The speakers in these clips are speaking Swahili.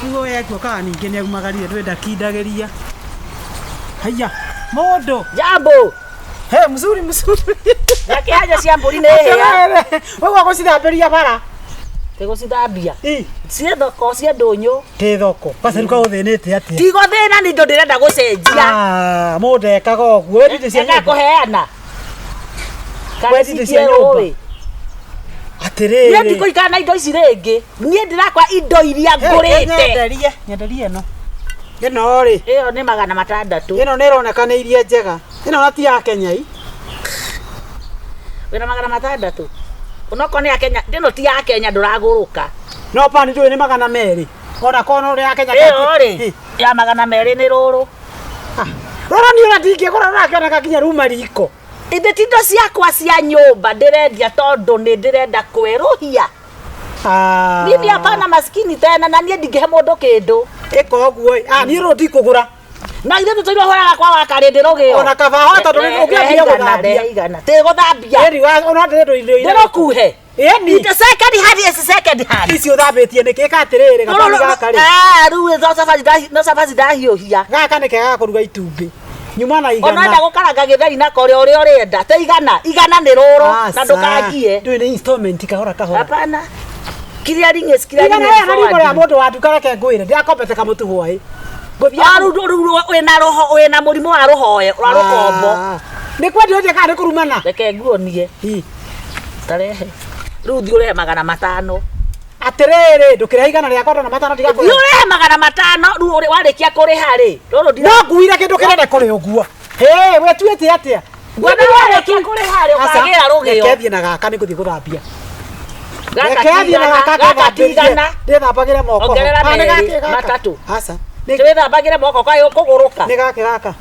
Nigo yako kana ninge ne gumagarire twenda kindageria. Haya, modo. Jambo. He mzuri. Yake haja cia mburi ne hea. Wewe gũcithamberia bara. Tegũcithambia. Cie thoko cia ndũnyũ. Ti thoko. Basi ruka ũthĩnĩte atĩa? Tigo thĩna nĩ ndo ndĩrenda gũcenjia. Mũndũ ekaga ũguo. Wendite cia nyũmba. Kũheana. Wendite cia nyũmba. Atirĩrĩ. Niĩ ndikũikara na indo ici rĩngĩ. Niĩ ndĩrakwa indo iria ngũrĩte. Nyenderie ĩno. Ĩno rĩ. Ĩyo nĩ 600. Ĩno nĩ ĩroneka nĩ iria njega. Ĩno na ti ya Kenya ii. Wĩna 600. Unoko ni ya Kenya, ndino ti ya Kenya nduragũrũka. No pani ndũĩ nĩ 200. Ona kono ri ya Kenya. Ĩyo ya 200 nĩ rũrũ. Rũrũ ni ona ndingĩgũra rakĩoneka kinya ruma riko. Ithĩ tindo ciakwa cia nyũmba ndĩrendia tondũ nĩ ndĩrenda kwĩrũhia. Mimi hapana maskini tena na niĩ ndingĩhe mũndũ kĩndũ. Ĩko ũguo niĩ rũũ ndikũgũra. Na ithe tũtũirwo horaga kwa wakarĩ ndĩrũgĩo. Ona kaba hota tondũ ũngĩambia gũthambia. Tĩ gũthambia. Eri wa ona ndĩrenda indo iria. Ndĩrũkuhe. Eni. Ite second hand is second hand. Ici ũthambĩtie nĩkĩ katirĩrĩ gatani gaka rĩ. Rĩu no safari ndahiũhia. Gaka nĩ kega kũruga itumbĩ. Nyuma na igana. Ona nda gũkaranga gĩtheri na kore ũrĩa ũrenda. Te igana nĩ rũrũ na ndũkangie. Ndũĩ nĩ installment kahora. Hapana. Clearing is clearing. Igana mũndũ wa nduka reke ngwĩre ndiakopete kamũtu hwaĩ. Wĩna roho wĩna mũrimũ wa rũhoe wa rũkombo. Nĩ kwendio nje kana nĩ kũrumana. Reke nguonie. Tarehe. Rĩu thiĩ ũrehe 500. Atĩrĩrĩ ndũkĩrehe igana rĩa kondo na 500 tigakũrĩa. Thiĩ ũrehe 500 rĩu warĩkia kũrĩha rĩ. Rũrũ ndira. No nguire kĩndũ kĩrenda kũrĩ ũguo. Hĩ we tuĩte atĩa? Ngwenda warĩkia kũrĩha rĩ ũkagĩra rũgĩo. Reke thiĩ na gaka nĩ gũthiĩ gũthambia. Gaka tigana. Ndĩthambagĩre moko. Ongerera merĩ 3. Aca. Ndĩthambagĩre moko kwa kũgũrũka. Nĩ gaka.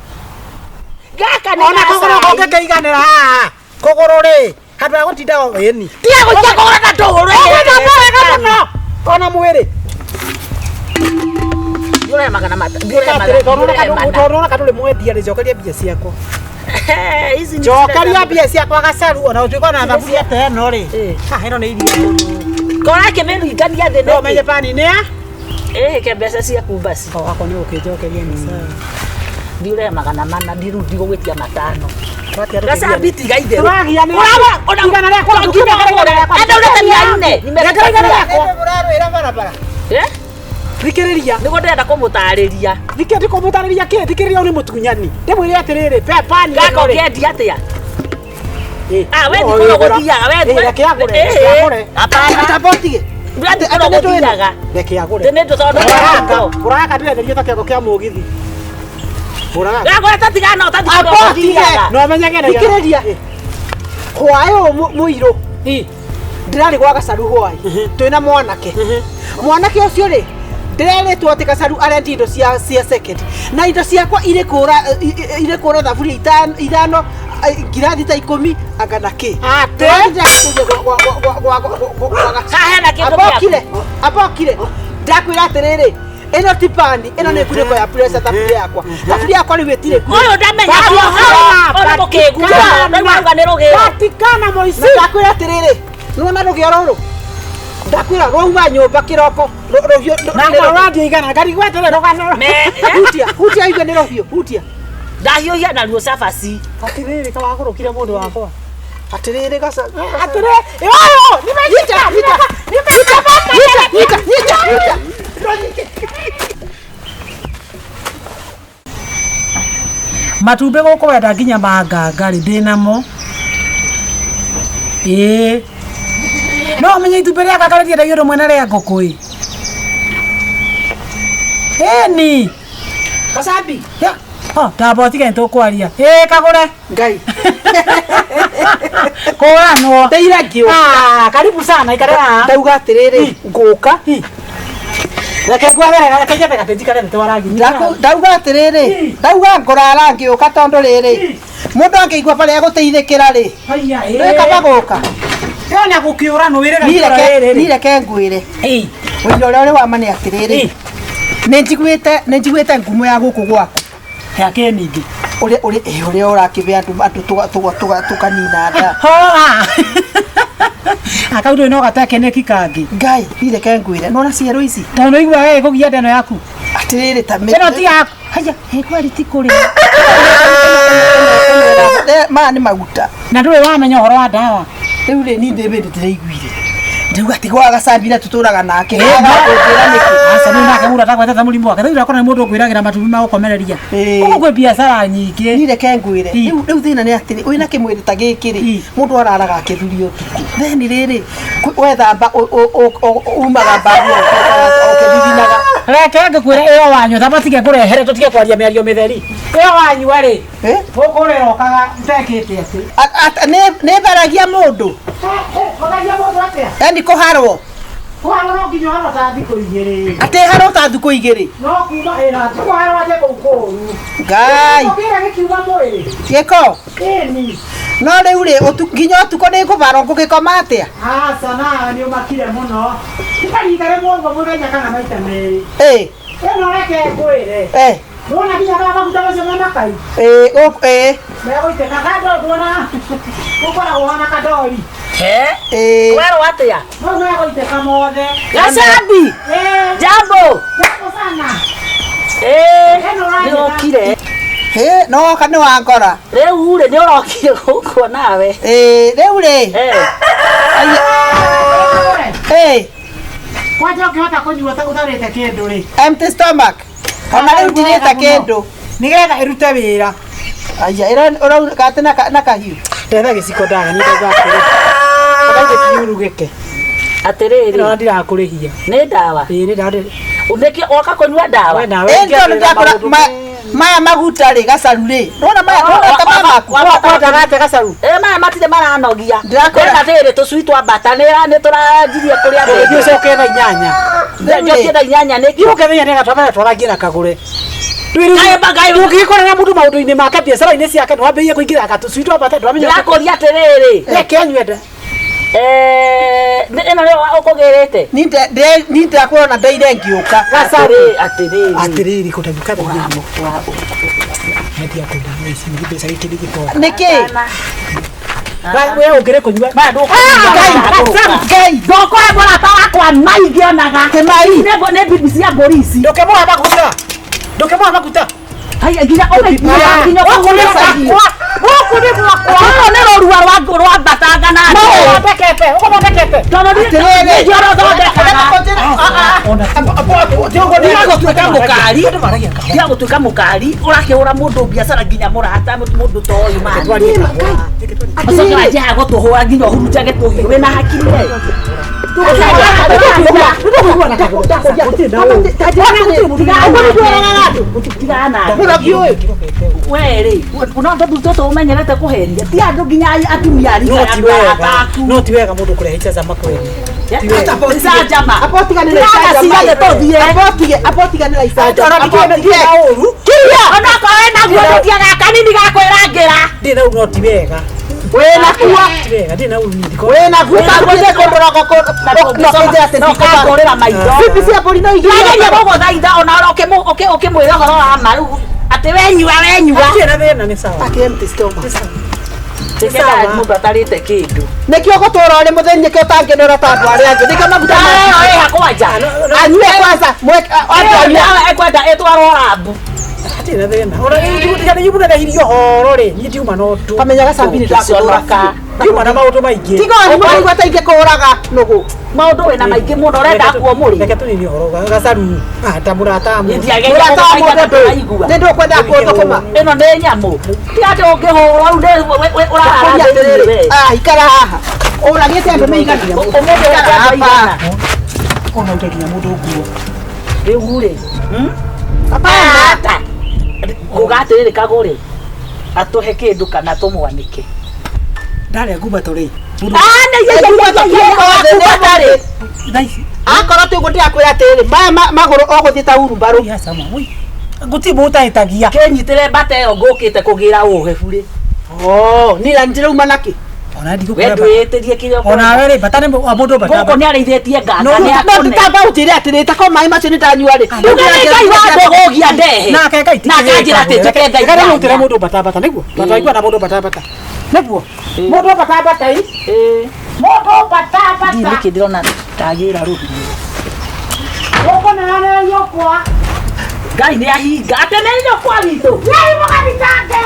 Gaka nĩ ona kũgũrũ kũngĩiganĩra haha. Kũgũrũ rĩ. Handũ ha gũtinda ĩni. Tiga gũtia kũgũrũ na ndũgũrũ. Ona mwĩrĩ. Ndũrehe 500. Ndũrona kadũ mwendia rĩ cokeria mbia ciakwa. Ici cokeria mbia ciakwa gacaru ona ũtuĩka na thaburia ta ĩno rĩ. Ĩno nĩ iria. Kora kĩmĩringania thĩ nĩ. No menye pani nĩ ya? Ke mbeca ciaku basi. Wako nĩ ũkĩnjokeria nĩ sawa. Ndiũrehe 400 ndigũgwĩtia 5. Gacabi tiga ithe. Tũragia nĩ. Igana rĩakwa ndũkĩra. Enda ũrete 400. Nĩmekĩra igana rĩakwa. Mũrarũĩra barabara. Thikĩrĩria. Nĩguo ndĩrenda kũmũtarĩria. Kũmũtarĩria kĩ? Thikĩrĩria nĩ mũtunyani. Ndĩmwĩre atĩrĩrĩ pani. Gaka ũngĩendia atĩa? We ndikũrwo gũthiaga we. Reke agũre. Hapana. Tabotige. Ndĩ ndikũrwo gũthiaga. Reke agũre. Nĩ tondũ ũraga ndĩrenderio ta kĩongo kĩa mũgithi. Ũraga. Gakora tatigana ũtathikũrwo gũthiaga. No menyage nĩ. Thikĩrĩria. Hwaĩ mũirũ. Ndĩrarĩ gwa gacaru hwaĩ. Twĩna mwanake. Mwanake ũcio rĩ ndĩrerĩtwo atĩ gacaru arendi indo cia second. Na indo ciakwa irĩ kũra thaburia 5 ngirathi ta 10 agana kĩ. Abokire. Ndakwĩra atĩrĩrĩ. Eno tipani, eno nĩ kuneko ya pressure thaburia yakwa. Thaburia yakwa rĩu ĩtirĩ ku. Ũyũ ndamenya ona mũkĩngu. Ndauga nĩ rũgĩo. Patikana moici. Ndakwĩra atĩrĩrĩ. Nĩwona rũgĩo rũrũ. Ndakwĩra rwauma nyũmba kĩroko. Rũhiũ. Na ũrandia igana. Ngari gweterera rũgano. Hutia igwe nĩ rũhiũ. Hutia. Ndahiũhia na ruo cabaci. Atĩrĩrĩ ka wagũrũkire mũndũ wakwa. Atĩrĩrĩ gaca. Matumbĩ gũkũ wenda nginya manganga rĩ ndĩnamo. No menye itumbĩ rĩa nganga rĩtiendagio ũndũ mwena rĩa ngũkũ ĩ. Ĩni. Gacabi. Tabotige nĩtũkwaria. Kagũre. Ngai. Kũranwo. Teira ngĩũka. Karibu sana ikare haha. Ndauga atĩrĩrĩ ngũka. Reke ngwethere reke nyethe gateji karĩa nĩtwaragi. Ndauga atĩrĩrĩ. Ndauga ngũrara ngĩũka tondũ rĩrĩ. Mũndũ angĩigua barĩa gũteithĩkĩra rĩ. Reka magũka. Yona gũkĩũra no wĩre gaitũra rĩrĩ. Reke ngwĩre. Ũira ũrĩa ũrĩ wa mane atĩrĩrĩ. Nĩnjiguĩte ngumo ya gũkũ gwaku. Yake ningĩ. Ũrĩa ũrakĩbe andũ tukanina nda. akaudo no gatakeneki kangi ngai nireke ngwire nona ciero ici tono igwa wewe kugia ndeno yaku atiriri ta ino ti yaku haya kweli ti kuri ma ni maguta na ndwe wamenya horo wa ndawa riu ri ni ndebende tiraiguire ndiuga tigwa gacambira tuturaga nake asa ni nake mura takwa tata mulimu wake thira kona mundu kwiragira matubi ma gukomereria uko kwe biashara nyingi nireke ngwire riu thina ni atiri wina kimwiri ta gikiri mundu araraga akithurio tuku theni riri wethamba umaga mbaru okithithinaga reke ngakwira iyo wanyu thabatige kurehere tutige kwaria miario mitheri iyo wanyu ari tukurira okaga ntekite ati ne baragia mundu ogagia mundu atia yani kuharwo kuharwo nginya haro ta thiko igiri ati haro ta thiko igiri no kuma era kuharwo aje kukoru ngai okira gikiuma mwiri giko eni no riu ri nginya tuko ni kubaro ngukikoma atia sana ni umakire muno tikanyitare mwongo muthenya kana maita meri eno reke ngwire nona nginya baba mutabacio mwana kai mego ite nakado tuona ukora wana kadori wero atia no mego ite kamothe Gacabi jambo sana eno kire no kani wa ngora riu ri ni urokire guko nawe riu ri kwaje ukihota kunyua utarite kindu ri empty stomach ona riu ndirite kindu nigetha irute wira aya ira urauga na kahiu ndetha giciko ndaga ni ndauga atiri ndauga kiurugeke atiriri no ndirakurihia ni ndawa ni ndawa uneke oka kunywa ndawa ndo ndakora maya maguta ri gacaru ri nona maya nona tamaku wakwatagate gacaru maya matire maranogia ndakora riri tucui twa mbata ni turajirie kuria ndio coke na inyanya ndio kenda inyanya ni kiuke thenya ni gatwara twarangira kagure tukikora na mundu maundu-ini make biacara-ini ciake nwambirie kuingira gatucui twa mbata ndwamenya ndirakoria atiriri reke anyue ino ni ukugirite ni ndakuona ndeire ngiuka atiriri kutabuka thimo metia kunda ici ni mbeca ikiri gitoka niki wewe ungire kunyua ngai ndokora bora ta wakwa maigi onaga temai ne BBC ya polisi ndokemwa maguta haya nginya nginya wakulisa woku ni mwakwa ne rorua rwa batanga na uko matekete tono ni joro tuka mukari urakihura mundu biacara nginya murata mundu to uyu mani asoka aje agotuhura nginya hurutage tuhi wena hakiri weri unaona mtoto umenyerete kuheria ti andu nginya atumia ari no ti wega mundu kurehicha za makweli isajama apotiganira isajama onako wena guotia gaka nini gakwirangira ndina u no ti wega wena kuwa ndina u ndiko wena kuwa ngoje kondoroko nokakorera maitho bibi cia bori no igire yageria guguthaitha ona ukimwira horo wa maru ati wenyua tena thina ni sawa empty stomach tikenda mundu atarite kindu nikio gutura uri muthenya kio tangenora tandu ari angi ndika maguta hakwanja anyue kwanza ekwenda etwarwo rabu tena thina ora ndigutiga yubuda na hirio horo ri nitiuma no tu kamenyaga sabini ndakuroka tiuma na maundu maingi tigo ni muigwa taige kuraga nugu maundu wina maingi muno renda kuo muri reke tunini horo gacaru tamurata mu ndio kwenda kuthukuma ino ni nyamu ti ati ungihurwa urara ikara haha uragite andu meigania ona utakinya mundu nguo riu ri apana ugatiriri kaguri atuhe kindu kana tumwanike ndare nguba turi akora tugutia kwira tiri maguru oguthita urumbaru gutibuta itagia kenyitire mbata iyo ngukite kugira uhe buri nira ndirauma naki ona ndigo we ndwitirie kiyo ona were batane wa mundu bataba guko ni arithietie nganga ni akone tamba utire atire ta ko mai macio ni tanyua ri ngai wa ndogogia ndehe na kai kai na kanjira ati teke ngai kana utire mundu bataba niguo tataigwa na mundu bataba niguo mundu bataba tai mundu bataba Ndini kidirona tagira rubi. Oko na na yokwa. Gai ni ahinga. Atene yokwa wito. Yai mwakanitake.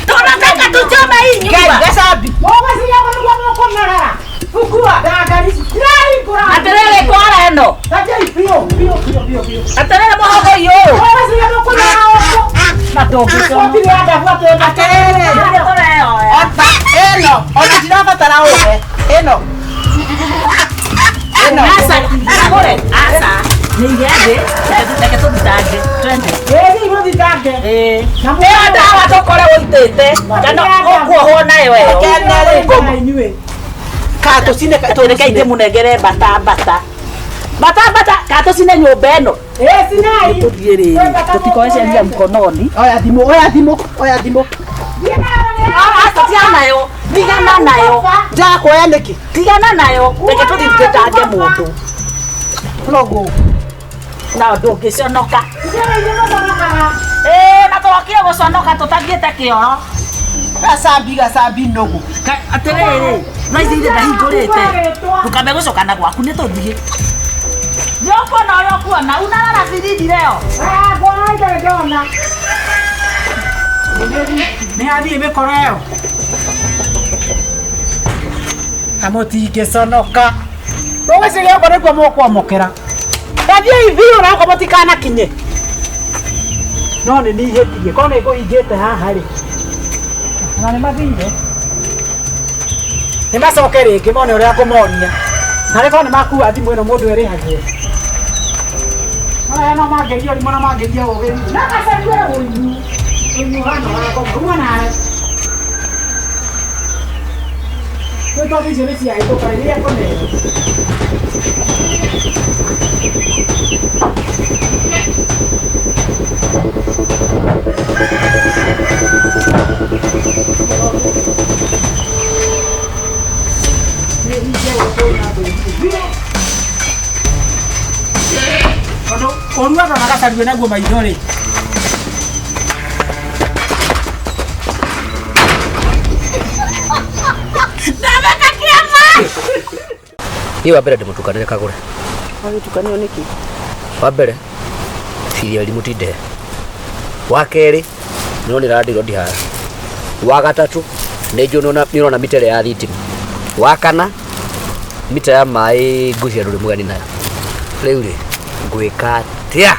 Tunataka tuchome hii nyumba. Gai gasabi. Mwoga siya kwa moko narara. Ukua dagari. Yai kura. Aterere kwara eno. Taje pio. Aterere mohogo yo. Mwoga siya moko narara. Na dogo so. Anda vuato Aterere. Ota eno. Ona tirabatara owe. Eno. Asa. Asa. Ningende. Ndeke tutage. Twende. Yeye ngodi dage. Na mwenda watokore uitete. Kana okuoho nayo wewe. Kenele Koma inywe. kato sine Tuoneka ite munegere bata. Kato sine nyumba eno. Sinai. Tuthiere. Tutikoesheria mkononi. oya thimo Asa tianayo. Tigana nayo. njakoya niki Tigana nayo. Ndeke tuthitange mundu. logo Na ndungiconoka. Na twakire guconoka tutathiete kioro. gasabi nogo Atiriri, raithi ire ndahingurite. Tukambe gucokana gwaku ni tuthie. Nyokuona uria kuona unarara biridi leo. Kwa ndio ndona. Ni hadi imekoreo. Amoti kesonoka. Wewe sio kwa kwa moko mokera. Tabia hivi unako motikana kinye. No ni hitie. Kone iko igete haha ri. Na ni mathire. Ni macokere ngimone uria kumonia. Na reko ni makua thimu ino mundu eri hagie. Aya no magerio limona magerio oge. Na kasabia uyu. Uyu hano wako kumana. Tôi đi chơi gì vậy? Tôi phải đi ăn con này. Con nuốt là nó cắt viên của mày thôi đi. Ni wambere ndimutukanire kagure. agitukanio niki Wambere ciria limutinde. Wa keri no ni radiro ndi hara. Wa gatatu ni njuno na mitere ya thitima. Wa kana mita ya mai ngucia nduri mugani nayo. Riu ri ngwika tia.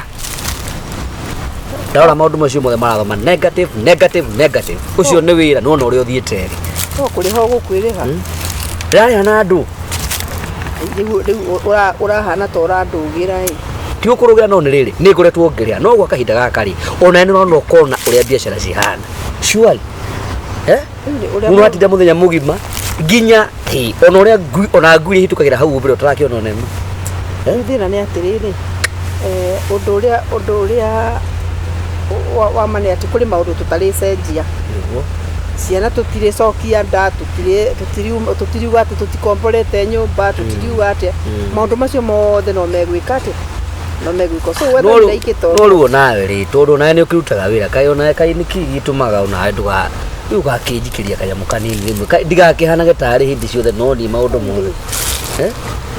Ndora maundu macio mothe marathoma negative. Ucio ni wira no no uri uthiete ri. to kuri ho gukwiriha Ndari hana andu. riu urahana to urandugira Ti ukurugira no ni riri ni ngoretwo ngiria no gwa kahinda gaka ri ona ni no kona uria biacara cihana surely Uno atinda muthenya mugima nginya ona uria ona ngui hitukagira hau mbere utarakiona nemo thina ni atiriri undu uria wa mane ati kuri maundu tutari cenjia ciana tutire cokia nda tutiriuga ati tutikomborete nyumba tutiriuga ati maundu macio mothe no megwika ati no megwika so wethe ndaikito no ruo nawe ri tondu nawe ni ukirutaga wira kai ona kai niki gitumaga ona nduga riu gakinjikiria kanyamu kanini rimwe ndigakihanage tari hindi ciothe no ni maundu mothe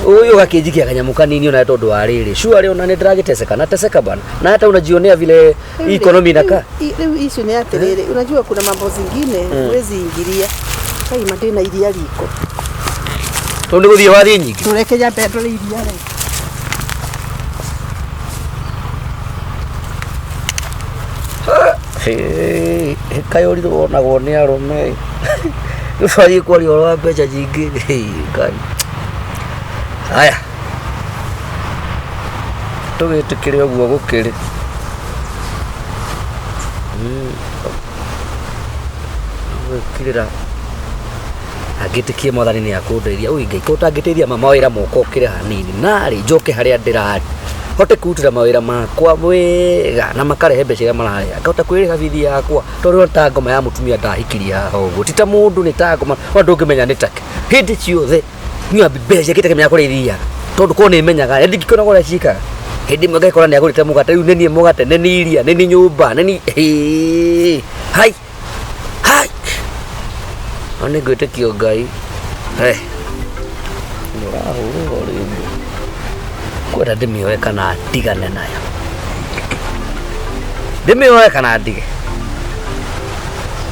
uyu gakinjikia kanyamu kanini ona tondu wa riri sure ona ni ndiragiteseka nateseka bana na hata unajionea vile economy inakaa riu icio ni atiriri unajua kuna mambo zingine huwezi ingilia kai madina iria liko tondu guthie wathi nyingi tureke ya petro iria re kayo ri wonagwo ni arume ufari kwari oro mbeca nyingi kai haya tugitikire uguo gukiri kirira agitikie mwathani ni akundeithia ui ngai ko tangiteithia mama wira moko kire hanini nari njoke haria ndirari hote kutira mawira makwa wega na makarehe mbeca iria mararĩa ngahota kwĩrĩha bithi yakwa tondũ ta ngoma ya mũtumia ndahikirie haha ũguo ti ta mũndũ nĩ ta ngoma wa ndũngĩmenya nĩ take hĩndĩ ciothe nyua mbeca gĩtake kũrĩa ithiaga tondũ korwo nĩ menyaga ndingĩkĩona ũrĩa ciikaga hĩndĩ ĩmwe ngakora nĩ agũrĩte mũgate rĩu nĩ niĩ mũgate nĩ nĩ iria nĩ nĩ nyũmba nĩ nĩ hai no nĩ ngwĩtĩkio Ngai Nĩũrahũrwo rĩngĩ. Kwenda ndĩmĩoe kana ndigane nayo. Ndĩmĩoe kana ndige.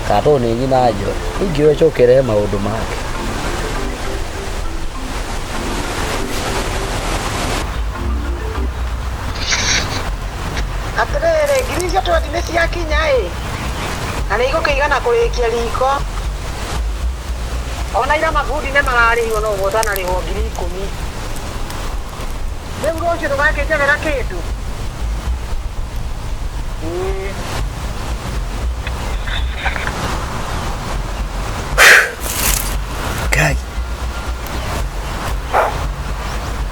Kato nĩ nyina njoe. Ingĩoe cokere maũndũ make. Atirere ngiri icio twendi nĩ ciakinya ĩ. Na nĩ igũkĩigana kũrĩkia riko. Ona ira mabundi nĩ mararĩhwo no gũtana rĩhwo ngiri 10. Rĩu rũciũ ndũgakĩnjagĩra kĩndũ. Ngai.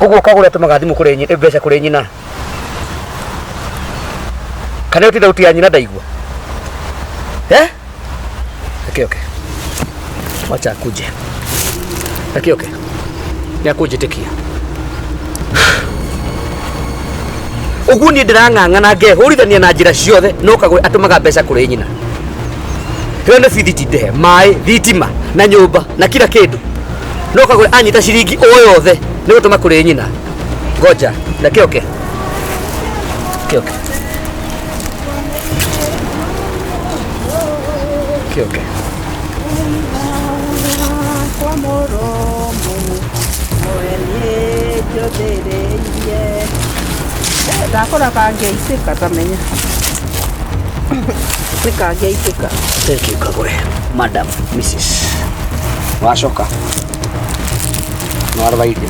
Ũguo kagũra tũmaga thimũ kũrĩ nyina, mbeca kũrĩ nyina. Kana ũtida utia nyina ndaigua. Okay. Wacha akuje. Okay. Ni akuje tekia. Ugu ni ndirang'ang'ana ngehurithania na njira ciothe no kagwe atumaga mbeca kũrĩ nyina. Hiyo nĩ fiditi ndehe, maĩ, thitima na nyũmba na kila kĩndũ. No kagwe anyita ciringi o yothe nĩ gũtũma kũrĩ nyina. Ngoja, okay. Okay. Ndakora kangĩitĩka tamenya. Nĩ kangĩitĩka. Thank you kagwe, Madam Mrs. Washoka. Nwarwa irio.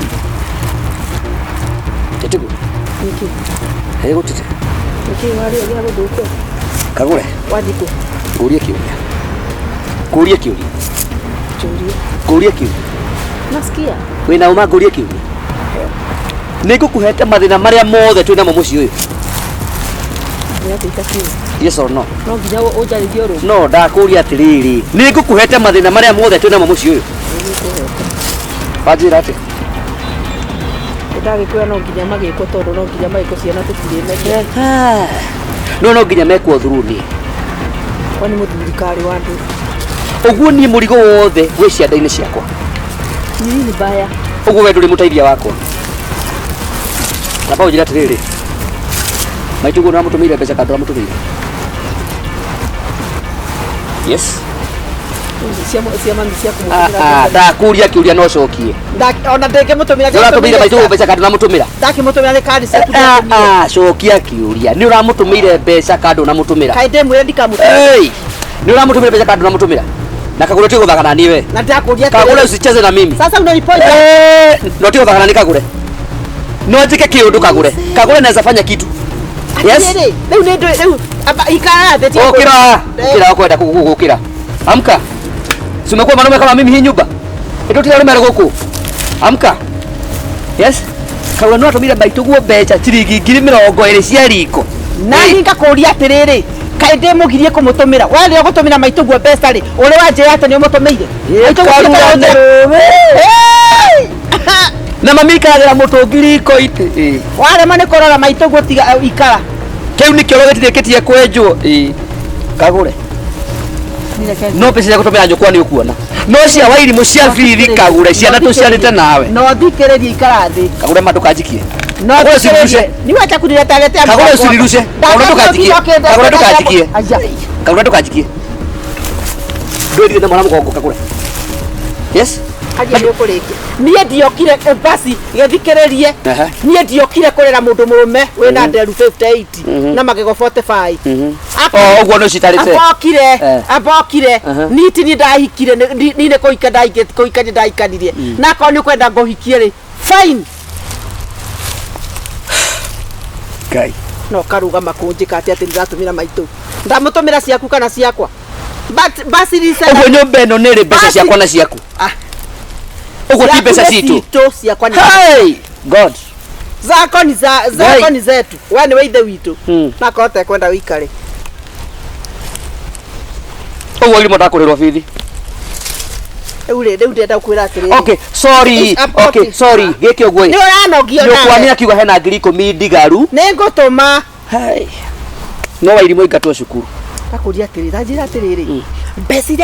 Tetigu. Niki. Hego tete. Niki wari ya gũthũka. Kagwe. Wadiko. Kuria kiuria. Kuria kiuria. Nasikia. Wina uma kuria kiuria. Nĩngũkũhete mathĩna marĩa mothe twĩ namo mũciĩ ũyũ. Yes or no? No nginya ũnjarĩrie ũrũ. No ndakũria atĩrĩrĩ. Nĩngũkũhete mathĩna marĩa mothe twĩ namo mũciĩ ũyũ. Wanjĩra atĩ. Ndagĩkwĩra no nginya magĩkwo tondũ no nginya magĩkwo ciana tũtirĩmenya. No nginya mekwo through niĩ. Kwani mũthirikari wa andũ. Ũguo niĩ mũrigo wothe wĩ cianda-inĩ ciakwa. Nini baya. Ũguo we ndũrĩ mũteithia wakwa. Napa ũnjĩra atĩrĩrĩ. Maitũguo nĩwamũtũmĩire mbeca kana ndũramũtũmĩire? Yes. Ndakuria kĩũria no cokie. Ona ndĩngĩmũtũmĩra. Nĩũratũmĩire maitũguo mbeca kana ndũramũtũmĩra? Ndakĩmũtũmĩra nĩ kandi ciaku. Cokia kĩũria. Nĩũramũtũmĩire mbeca kana ndũramũtũmĩra? Kaĩ ndĩmwĩre ndikamũtũmĩra. Nĩũramũtũmĩire mbeca kana ndũramũtũmĩra? Na Kagure tio gũthakana ni we. Na ndakuria Kagure usicheze na mimi. Sasa unanipoja. No tio gũthakana ni Kagure. No njike kiundu Kagure. Kagure naweza fanya kitu. Yes. Leo ndio leo ikara theti. Kira kwenda kugukira. Amka. Si umekuwa mwanaume kama mimi hii nyumba. Ndio tio rumere guku. Amka. Yes. Kagure no atumire baituguo mbeca ciringi 20,000 cia riko. Nani ngakuria atiriri. Kaĩ ndĩmũgirie kũmũtũmĩra. Wewe nĩ ũgũtũmĩra maitũguo mbeca rĩ. Ũrĩ wanjĩra atĩ nĩ ũmũtũmĩire. Na mami kagera mũtũngi riko ite. Warema nĩ kũrora maitũguo tiga ikara. Kĩu nĩkĩo gĩtirĩkĩtie kwenjwo. Kagure. No pesa ya gũtũmĩra njũkwa nĩ ũkuona. No cia wairimũ cia bithi Kagure ciana tũciarĩte nawe. No thikĩrĩria ikara thĩ. Kagure madukanjikie. No thikĩrĩria. Ni wacha kunileta letea. Kagure usinirushe. Kagure tukajikie. Kagure tukajikie. Kagure tukajikie. Ndio na mwana mgongo Kagure. Yes? Aje ndio kureke. Niĩ ndiokire basi gĩthikĩrĩrie. Niĩ ndiokire kũrera mũndũ mũrũme wĩna nderu 58 na magego 45. Ũguo no citarĩte. Abokire. Niti ni ndahikire ni nĩ kũika ndaikanirie. Na ko nĩ kwenda ngũhikie rĩ. Fine. Ngai. No karugama kũnjĩka atĩ ndiratũmĩra maitũ. Ndamũtũmĩra ciaku kana ciakwa. Basi lisa. Ũguo nyũmba ĩno nĩ rĩ mbeca ciakwa na ciaku. Ugo ti pesa citu. Hey, God. Zako ni zetu. Wewe ni weithe witu. Na kote kwenda wikare. Ugo ilimo ndakurirwa bithi. Ule ndenda kwira atiri. Okay, sorry. Okay, sorry. Geke ogwe. Ni uranogio nawe. Nyokwani akiuga hena ngiri 10 ndigaru. Ningutuma. Hey. No wa ilimo igatwa cukuru. Akuria atiri, njira atiriri. Mbeci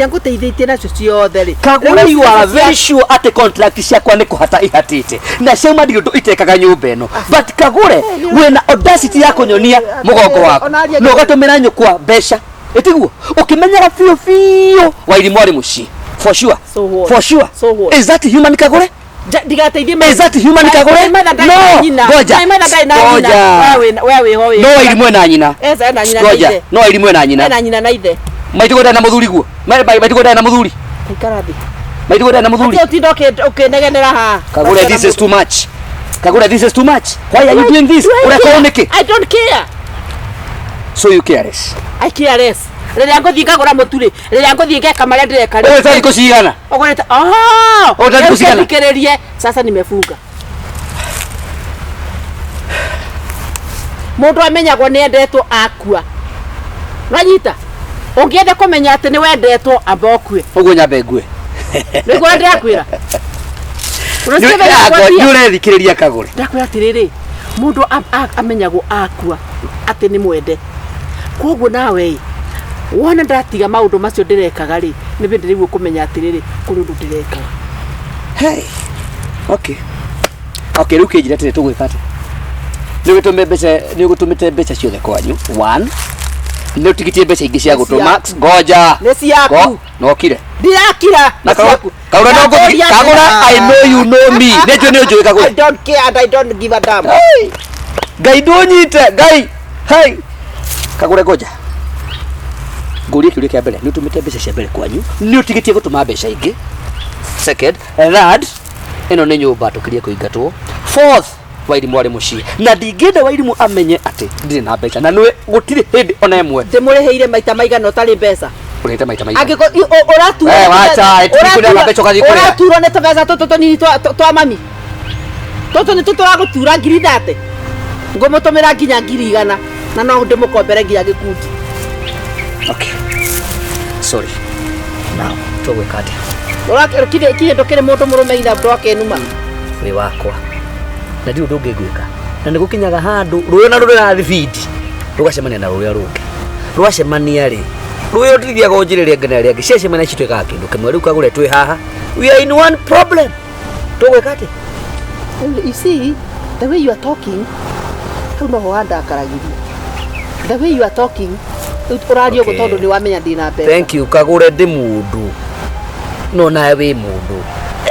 nguteithĩtie nacio ciothe rĩ. Kagura, you are very sure ati contract ciakwa nĩ kũhata ihatĩte na ciauma ndigũ itekaga nyũmba ĩno, but Kagure wĩna audacity ya kũnyonia mũgongo wako na ũgatũmĩra nyũkwa mbeca ĩtiguo ũkĩmenyaga biũ Wairimũ arĩ mũciĩ for sure. For sure. Is that human, Kagure? Is that human, Kagure? No, goja. No, Wairimũ ena nyina. Goja. No, Wairimũ ena nyina. Ena nyina na ithe. Maitũguo ndarĩ na mũthuri guo. Maitũguo ndarĩ na mũthuri. Ikarathi. Maitũguo ndarĩ na mũthuri. Ati ũtinda ũkĩnegenera ha. Kagure, this is too much. Kagure, this is too much. Why are you doing this? Ũreka nĩkĩ? I don't care. So you care less. I care less. Rĩrĩa ngũthiĩ ngagũra mũtu rĩ, rĩrĩa ngũthiĩ ngeka marĩa ndĩreka rĩ. Wewe thikũ cigana? Ũgũrĩte. Thikĩrĩrie. Sasa nimefunga. Mũndũ amenyagwo nĩ endetwo akua. Wanyita. Ũngĩenda kũmenya atĩ nĩ wendetwo amba ũkue. Ũguo nyambe ngue. Nĩguo ndĩrakwĩra. Nĩ ũrethikĩrĩria Kagure. Ndakwĩra atĩrĩrĩ, mũndũ amenyagwo akua atĩ nĩ mwende. Koguo nawe wona ndatiga maũndũ macio ndĩrekaga rĩ, nĩ bĩndĩ rĩu kũmenya atĩrĩrĩ kũrĩ ũndũ ndĩrekaga. Hey. Okay, rĩu kĩnjĩra atĩrĩ tũgwĩka atĩ nĩ ũgũtũmĩte mbeca ciothe kwanyu. One, nĩ ũtigitie mbeca ingĩ cia gũtũma. Ngoja. Nĩ ciaku. Nokire. Ndirakira. Na Kagure no ngũthi. Kagure, I know you know me. Nĩ njũĩ Kagure. I don't care and I don't give a damn. Ngai ndũnyite. Ngai. Hey. Kagure, ngoja. Ngũrie kĩũria kĩa mbere, nĩ ũtũmĩte mbeca cia mbere kwanyu, nĩ ũtigitie gũtũma mbeca ingĩ. Second, third, ĩno nĩ nyũmba tũkĩrie kũingatwo. Fourth, Wairimũ arĩ mũciĩ na ndingĩenda Wairimũ amenye atĩ ndirĩ na mbeca na nĩ gũtirĩ hĩndĩ ona ĩmwe ndĩmũrĩhĩire maita maigana ũtarĩ mbeca. Ũrĩte maita maigana? Ũraturwo nĩ tũbeca tũtũ tũnini twa mami. Tũtũ nĩ tũtũragũtura 30,000. Ngũmũtũmĩra nginya 100,000 na no ndĩmũkombere nginya gĩkundi. Okay. Sorry. Now, tũgwĩka atĩa? Ũrakire ndũkĩrĩ mũndũ mũrũme ina ndũ akenuma. Wĩ wakwa. Na ndirĩ ũndũ ũngĩ ngwĩka. Na nĩ gũkinyaga handũ rũĩ na rũrĩ na thibindi. Rũgacemania na rũrĩa rũngĩ. Rwacemania rĩ. Rũĩ ũtithiaga ũnjĩrĩria ngana rĩngĩ. Ciacemania ici twĩkaga kĩndũ kĩmwe. Rĩu Kagure twĩ haha. We are in one problem. Tũgwĩka atĩa? You see, the way you are talking, hau no ho handakaragirie. The way you are talking, ũrario gũ tondũ nĩ wamenya ndina mbeca. Thank you, Kagure, ndĩ mũndũ. No nawe wĩ mũndũ.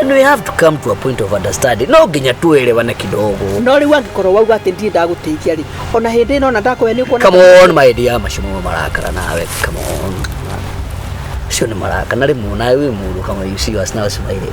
And we have to come to a point of understanding. No nginya tuelewane kidogo. No rĩu angĩkorwo wauga atĩ ndirĩ ndagũteithia rĩ, ona hĩndĩ ĩno ona ndakũhe nĩ ũkuona. Come on, my dear, macio marakara nawe. Come on. Cio nĩ marakara na rĩmwe nawe wĩ mũndũ kama you see us now smiling.